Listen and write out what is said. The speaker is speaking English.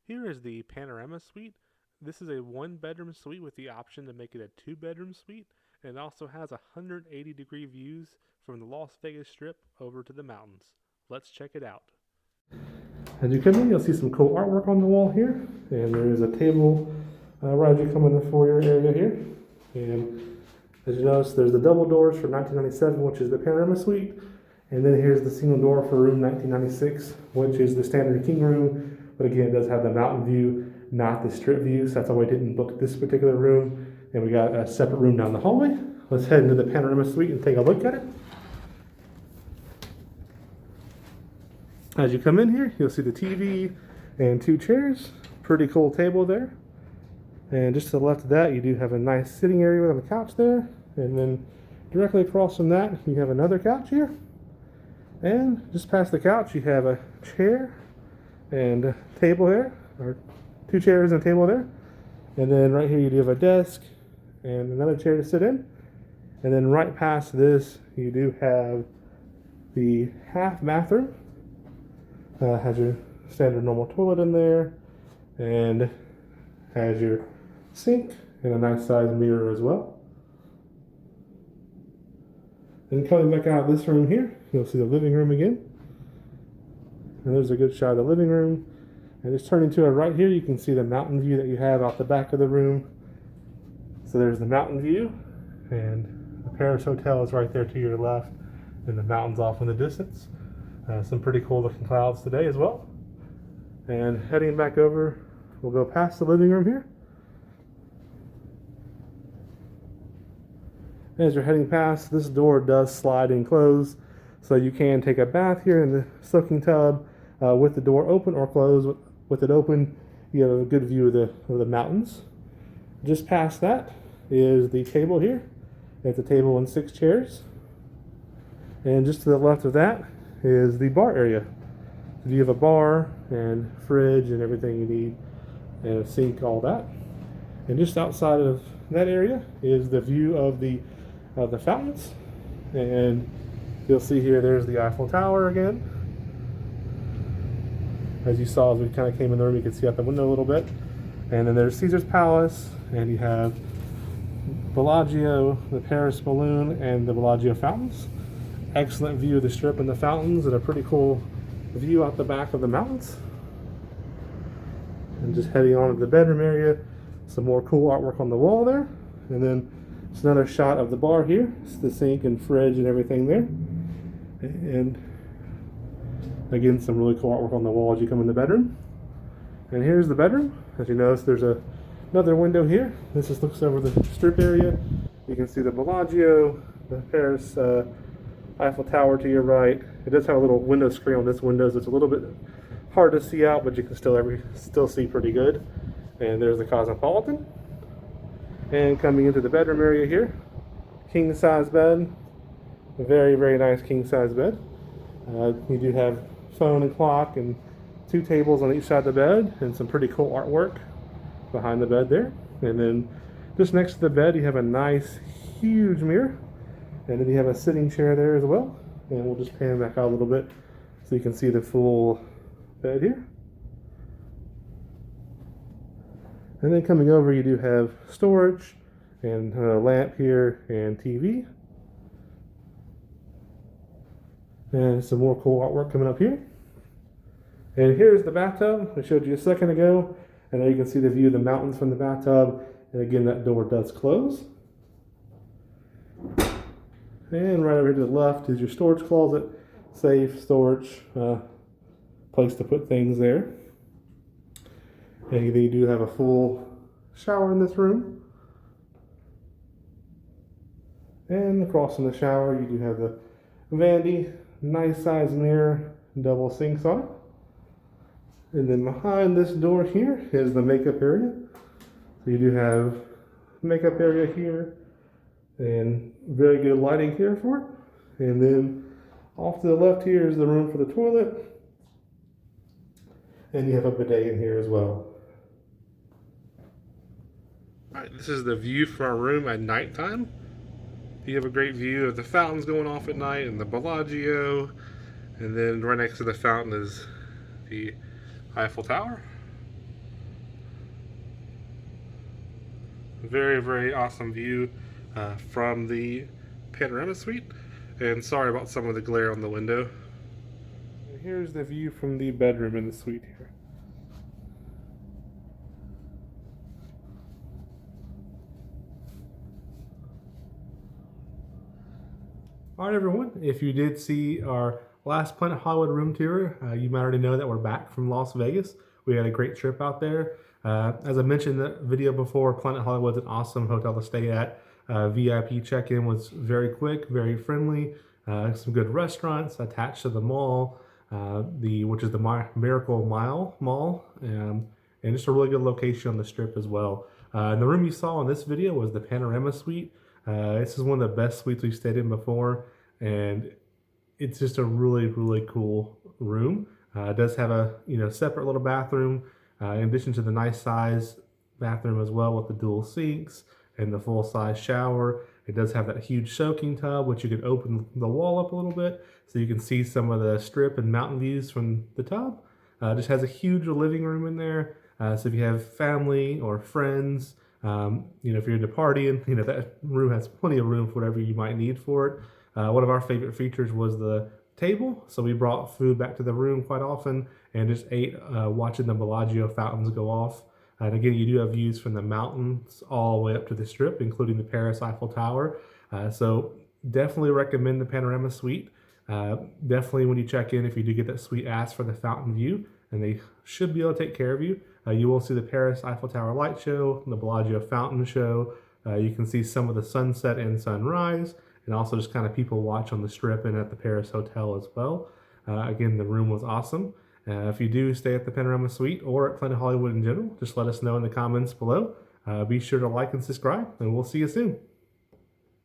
Here is the Panorama Suite. This is a one-bedroom suite with the option to make it a two-bedroom suite, and it also has 180-degree views from the Las Vegas Strip over to the mountains. Let's check it out. As you come in, you'll see some cool artwork on the wall here, and there is a table right as you come in the foyer area here. And as you notice, there's the double doors for 1997, which is the Panorama Suite, and then here's the single door for room 1996, which is the standard king room. But again, it does have the mountain view, not the strip view, so that's why we didn't book this particular room. And we got a separate room down the hallway. Let's head into the Panorama Suite and take a look at it. As you come in here, you'll see the TV and two chairs. Pretty cool table there. And just to the left of that, you do have a nice sitting area with a couch there. And then directly across from that, you have another couch here. And just past the couch, you have a chair and a table there, or two chairs and a table there. And then right here, you do have a desk and another chair to sit in. And then right past this, you do have the half bathroom. Has your standard normal toilet in there, and has your sink and a nice sized mirror as well. And coming back out of this room here, you'll see the living room again. And there's a good shot of the living room. And just turning to it right here, you can see the mountain view that you have out the back of the room. So there's the mountain view, and the Paris Hotel is right there to your left, and the mountains off in the distance. Some pretty cool looking clouds today as well. And heading back over, we'll go past the living room here. As you're heading past, this door does slide and close, so you can take a bath here in the soaking tub with the door open or closed. With it open, you have a good view of the mountains. Just past that is the table here. It's a table and 6 chairs. And just to the left of that is the bar area. You have a bar and fridge and everything you need, and a sink, all that. And just outside of that area is the view of the fountains. And you'll see here, there's the Eiffel Tower again. As you saw as we kind of came in the room, you can see out the window a little bit. And then there's Caesar's Palace, and you have Bellagio, the Paris Balloon, and the Bellagio fountains. Excellent view of the strip and the fountains, and a pretty cool view out the back of the mountains. And just heading on to the bedroom area, some more cool artwork on the wall there. And then just another shot of the bar here. It's the sink and fridge and everything there. And again, some really cool artwork on the wall as you come in the bedroom. And here's the bedroom. As you notice, there's another window here. This just looks over the strip area. You can see the Bellagio, the Paris Eiffel Tower to your right. It does have a little window screen on this window, so it's a little bit hard to see out, but you can still see pretty good. And there's the Cosmopolitan. And coming into the bedroom area here, king size bed. A very, very nice king size bed. You do have phone and clock and 2 tables on each side of the bed, and some pretty cool artwork behind the bed there. And then just next to the bed, you have a nice, huge mirror. And then you have a sitting chair there as well. And we'll just pan back out a little bit so you can see the full bed here. And then coming over, you do have storage and a lamp here and TV. And some more cool artwork coming up here. And here's the bathtub I showed you a second ago. And now you can see the view of the mountains from the bathtub. And again, that door does close. And right over here to the left is your storage closet, safe, storage, place to put things there. And then you do have a full shower in this room. And across from the shower, you do have the vanity, nice size mirror, double sinks on it. And then behind this door here is the makeup area. So you do have makeup area here, and very good lighting here for it. And then off to the left here is the room for the toilet. And you have a bidet in here as well. Alright, this is the view from our room at nighttime. You have a great view of the fountains going off at night and the Bellagio. And then right next to the fountain is the Eiffel Tower. Very, very awesome view from the Panorama Suite. And sorry about some of the glare on the window. And here's the view from the bedroom in the suite here. Alright everyone, if you did see our last Planet Hollywood room tour, you might already know that we're back from Las Vegas. We had a great trip out there. As I mentioned in the video before, Planet Hollywood's an awesome hotel to stay at. VIP check-in was very quick, very friendly. Some good restaurants attached to the mall, which is the Miracle Mile Mall, and just a really good location on the Strip as well. And the room you saw in this video was the Panorama Suite. This is one of the best suites we've stayed in before, and it's just a really, really cool room. It does have a separate little bathroom, in addition to the nice size bathroom as well with the dual sinks and the full size shower. It does have that huge soaking tub, which you can open the wall up a little bit so you can see some of the Strip and mountain views from the tub. It just has a huge living room in there. So if you have family or friends, if you're into partying, that room has plenty of room for whatever you might need for it. One of our favorite features was the table, so we brought food back to the room quite often and just ate watching the Bellagio fountains go off. And again, you do have views from the mountains all the way up to the Strip, including the Paris Eiffel Tower. So definitely recommend the Panorama Suite. Definitely when you check in, if you do get that suite, ask for the fountain view, and they should be able to take care of you. You will see the Paris Eiffel Tower light show, the Bellagio fountain show. You can see some of the sunset and sunrise, and also just kind of people watch on the Strip and at the Paris Hotel as well. Again, the room was awesome. If you do stay at the Panorama Suite or at Planet Hollywood in general, just let us know in the comments below. Be sure to like and subscribe, and we'll see you soon.